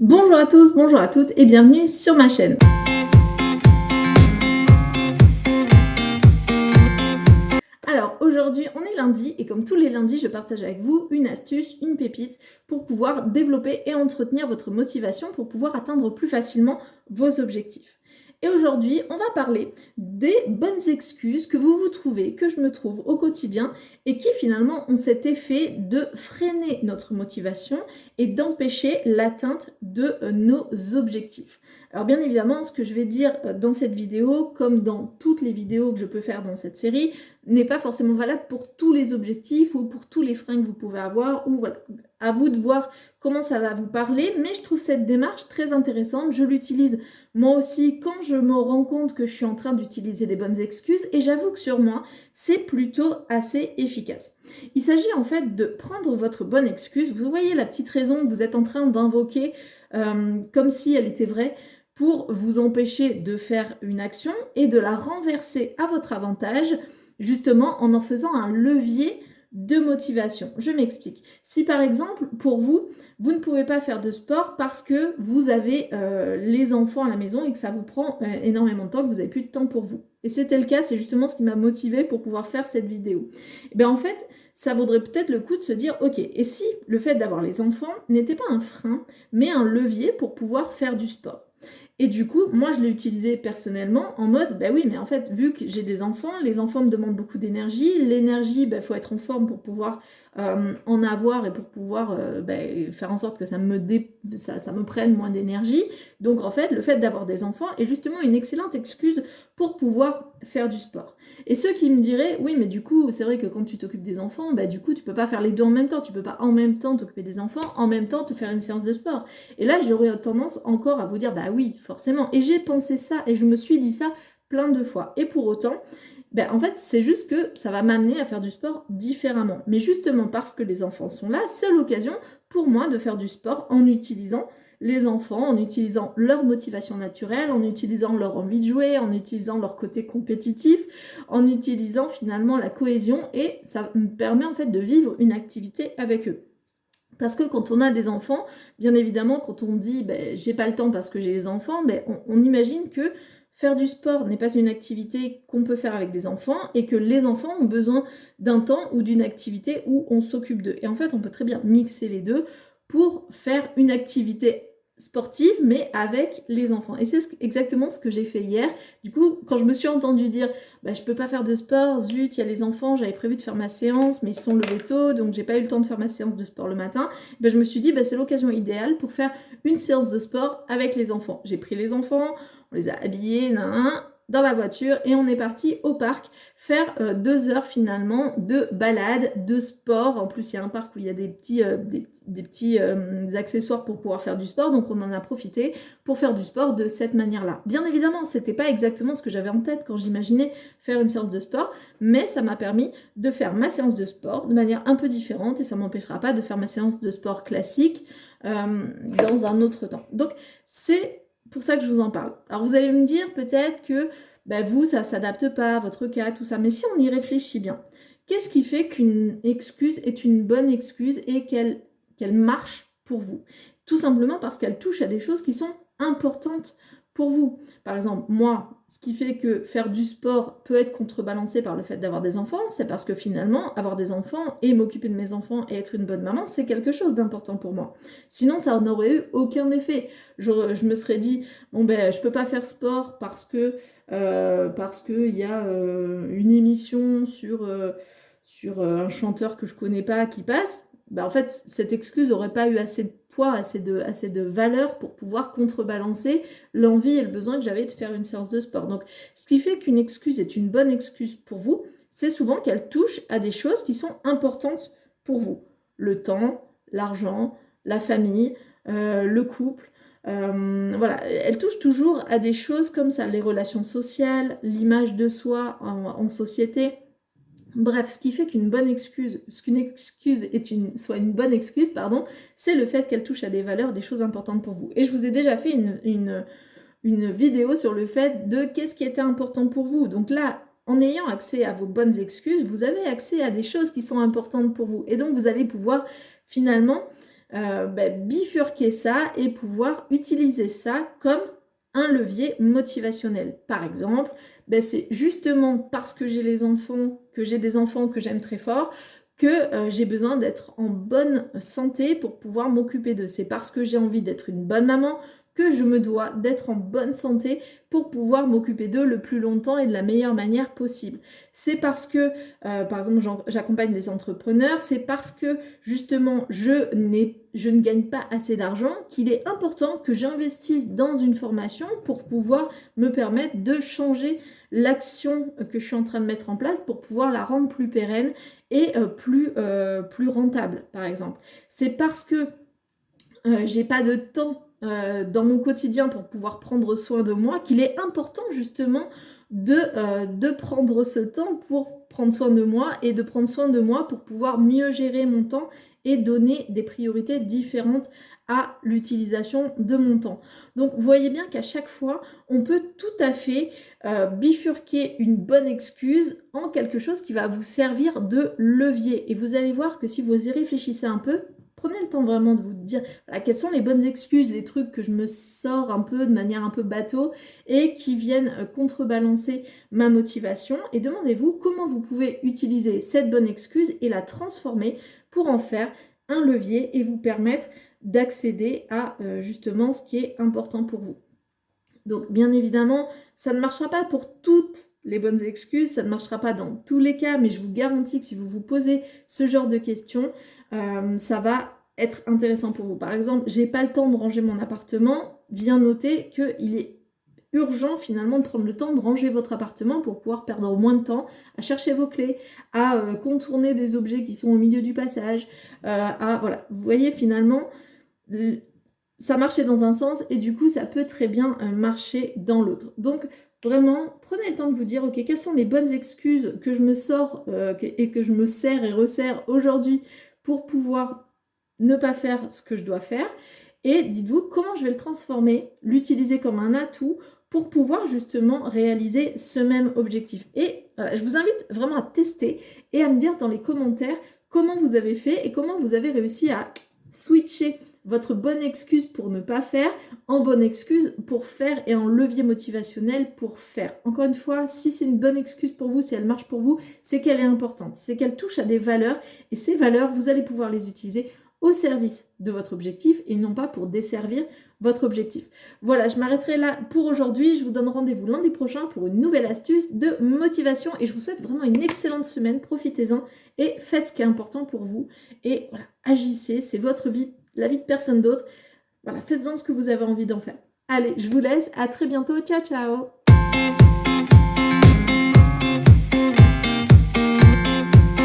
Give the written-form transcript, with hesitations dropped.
Bonjour à tous, bonjour à toutes et bienvenue sur ma chaîne. Alors aujourd'hui on est lundi et comme tous les lundis je partage avec vous une astuce, une pépite pour pouvoir développer et entretenir votre motivation pour pouvoir atteindre plus facilement vos objectifs. Et aujourd'hui on va parler des bonnes excuses que vous vous trouvez, que je me trouve au quotidien et qui finalement ont cet effet de freiner notre motivation et d'empêcher l'atteinte de nos objectifs. Alors bien évidemment, ce que je vais dire dans cette vidéo, comme dans toutes les vidéos que je peux faire dans cette série, n'est pas forcément valable pour tous les objectifs ou pour tous les freins que vous pouvez avoir, ou voilà, à vous de voir comment ça va vous parler, mais je trouve cette démarche très intéressante, je l'utilise moi aussi quand je me rends compte que je suis en train d'utiliser des bonnes excuses, et j'avoue que sur moi, c'est plutôt assez efficace. Il s'agit en fait de prendre votre bonne excuse, vous voyez la petite raison que vous êtes en train d'invoquer comme si elle était vraie, pour vous empêcher de faire une action et de la renverser à votre avantage, justement en faisant un levier de motivation. Je m'explique. Si par exemple, pour vous, vous ne pouvez pas faire de sport parce que vous avez les enfants à la maison et que ça vous prend énormément de temps, que vous n'avez plus de temps pour vous. Et c'était le cas, c'est justement ce qui m'a motivée pour pouvoir faire cette vidéo. Et bien en fait, ça vaudrait peut-être le coup de se dire, ok, et si le fait d'avoir les enfants n'était pas un frein, mais un levier pour pouvoir faire du sport? Et du coup, moi, je l'ai utilisé personnellement en mode, bah oui, mais en fait, vu que j'ai des enfants, les enfants me demandent beaucoup d'énergie. L'énergie, il faut être en forme pour pouvoir en avoir et pour pouvoir faire en sorte que ça me prenne moins d'énergie. Donc, en fait, le fait d'avoir des enfants est justement une excellente excuse pour pouvoir faire du sport. Et ceux qui me diraient, oui, mais du coup, c'est vrai que quand tu t'occupes des enfants, bah, du coup, tu peux pas faire les deux en même temps. Tu peux pas en même temps t'occuper des enfants, en même temps te faire une séance de sport. Et là, j'aurais tendance encore à vous dire, bah oui, forcément. Et j'ai pensé ça et je me suis dit ça plein de fois. Et pour autant, en fait, c'est juste que ça va m'amener à faire du sport différemment. Mais justement parce que les enfants sont là, c'est l'occasion pour moi de faire du sport en utilisant les enfants, en utilisant leur motivation naturelle, en utilisant leur envie de jouer, en utilisant leur côté compétitif, en utilisant finalement la cohésion, et ça me permet en fait de vivre une activité avec eux. Parce que quand on a des enfants, bien évidemment, quand on dit j'ai pas le temps parce que j'ai les enfants, on imagine que faire du sport n'est pas une activité qu'on peut faire avec des enfants et que les enfants ont besoin d'un temps ou d'une activité où on s'occupe d'eux. Et en fait, on peut très bien mixer les deux pour faire une activité sportive mais avec les enfants. Et c'est exactement ce que j'ai fait hier. Du coup, quand je me suis entendue dire je peux pas faire de sport, zut, il y a les enfants, j'avais prévu de faire ma séance, mais ils sont levés tôt, donc j'ai pas eu le temps de faire ma séance de sport le matin. Je me suis dit, c'est l'occasion idéale pour faire une séance de sport avec les enfants. J'ai pris les enfants, on les a habillés, dans la voiture, et on est parti au parc faire 2 heures finalement de balade, de sport. En plus, il y a un parc où il y a des petits accessoires pour pouvoir faire du sport, donc on en a profité pour faire du sport de cette manière-là. Bien évidemment, c'était pas exactement ce que j'avais en tête quand j'imaginais faire une séance de sport, mais ça m'a permis de faire ma séance de sport de manière un peu différente, et ça m'empêchera pas de faire ma séance de sport classique dans un autre temps. Donc c'est pour ça que je vous en parle. Alors vous allez me dire peut-être que vous, ça ne s'adapte pas à votre cas, tout ça, mais si on y réfléchit bien, qu'est-ce qui fait qu'une excuse est une bonne excuse et qu'elle marche pour vous? Tout simplement parce qu'elle touche à des choses qui sont importantes pour vous. Par exemple, moi, ce qui fait que faire du sport peut être contrebalancé par le fait d'avoir des enfants, c'est parce que finalement, avoir des enfants et m'occuper de mes enfants et être une bonne maman, c'est quelque chose d'important pour moi. Sinon, ça n'aurait eu aucun effet. Je me serais dit, je peux pas faire sport parce que il y a une émission sur un chanteur que je connais pas qui passe. En fait, cette excuse n'aurait pas eu assez de poids, assez de valeur pour pouvoir contrebalancer l'envie et le besoin que j'avais de faire une séance de sport. Donc, ce qui fait qu'une excuse est une bonne excuse pour vous, c'est souvent qu'elle touche à des choses qui sont importantes pour vous. Le temps, l'argent, la famille, le couple. Voilà, elle touche toujours à des choses comme ça, les relations sociales, l'image de soi en société. Bref, ce qui fait qu'une bonne excuse, soit une bonne excuse, pardon, c'est le fait qu'elle touche à des valeurs, des choses importantes pour vous. Et je vous ai déjà fait une vidéo sur le fait de qu'est-ce qui était important pour vous. Donc là, en ayant accès à vos bonnes excuses, vous avez accès à des choses qui sont importantes pour vous. Et donc, vous allez pouvoir finalement bifurquer ça et pouvoir utiliser ça comme un levier motivationnel. Par exemple, c'est justement parce que j'ai des enfants que j'aime très fort que j'ai besoin d'être en bonne santé pour pouvoir m'occuper d'eux. C'est parce que j'ai envie d'être une bonne maman que je me dois d'être en bonne santé pour pouvoir m'occuper d'eux le plus longtemps et de la meilleure manière possible. C'est parce que, par exemple, j'accompagne des entrepreneurs, c'est parce que justement je ne gagne pas assez d'argent qu'il est important que j'investisse dans une formation pour pouvoir me permettre de changer l'action que je suis en train de mettre en place pour pouvoir la rendre plus pérenne et plus rentable, par exemple. C'est parce que j'ai pas de temps dans mon quotidien pour pouvoir prendre soin de moi qu'il est important justement de prendre ce temps pour prendre soin de moi et de prendre soin de moi pour pouvoir mieux gérer mon temps et donner des priorités différentes à l'utilisation de mon temps. Donc vous voyez bien qu'à chaque fois, on peut tout à fait bifurquer une bonne excuse en quelque chose qui va vous servir de levier. Et vous allez voir que si vous y réfléchissez un peu, prenez le temps vraiment de vous dire voilà, quelles sont les bonnes excuses, les trucs que je me sors un peu de manière un peu bateau et qui viennent contrebalancer ma motivation. Et demandez-vous comment vous pouvez utiliser cette bonne excuse et la transformer pour en faire un levier et vous permettre d'accéder à justement ce qui est important pour vous. Donc bien évidemment, ça ne marchera pas pour toutes les bonnes excuses, ça ne marchera pas dans tous les cas, mais je vous garantis que si vous vous posez ce genre de questions, ça va être intéressant pour vous. Par exemple, j'ai pas le temps de ranger mon appartement, bien noter qu'il est urgent finalement de prendre le temps de ranger votre appartement pour pouvoir perdre moins de temps à chercher vos clés, à contourner des objets qui sont au milieu du passage, voilà, vous voyez finalement ça marchait dans un sens et du coup ça peut très bien marcher dans l'autre. Donc vraiment prenez le temps de vous dire ok, quelles sont les bonnes excuses que je me sors et que je me sers et resserre aujourd'hui pour pouvoir ne pas faire ce que je dois faire, et dites-vous comment je vais le transformer, l'utiliser comme un atout pour pouvoir justement réaliser ce même objectif. Et voilà, je vous invite vraiment à tester et à me dire dans les commentaires comment vous avez fait et comment vous avez réussi à switcher votre bonne excuse pour ne pas faire en bonne excuse pour faire et en levier motivationnel pour faire. Encore une fois, si c'est une bonne excuse pour vous, si elle marche pour vous, c'est qu'elle est importante, c'est qu'elle touche à des valeurs et ces valeurs, vous allez pouvoir les utiliser au service de votre objectif et non pas pour desservir votre objectif. Voilà, je m'arrêterai là pour aujourd'hui. Je vous donne rendez-vous lundi prochain pour une nouvelle astuce de motivation et je vous souhaite vraiment une excellente semaine. Profitez-en et faites ce qui est important pour vous. Et voilà, agissez, c'est votre vie, la vie de personne d'autre. Voilà, faites-en ce que vous avez envie d'en faire. Allez, je vous laisse. À très bientôt. Ciao, ciao.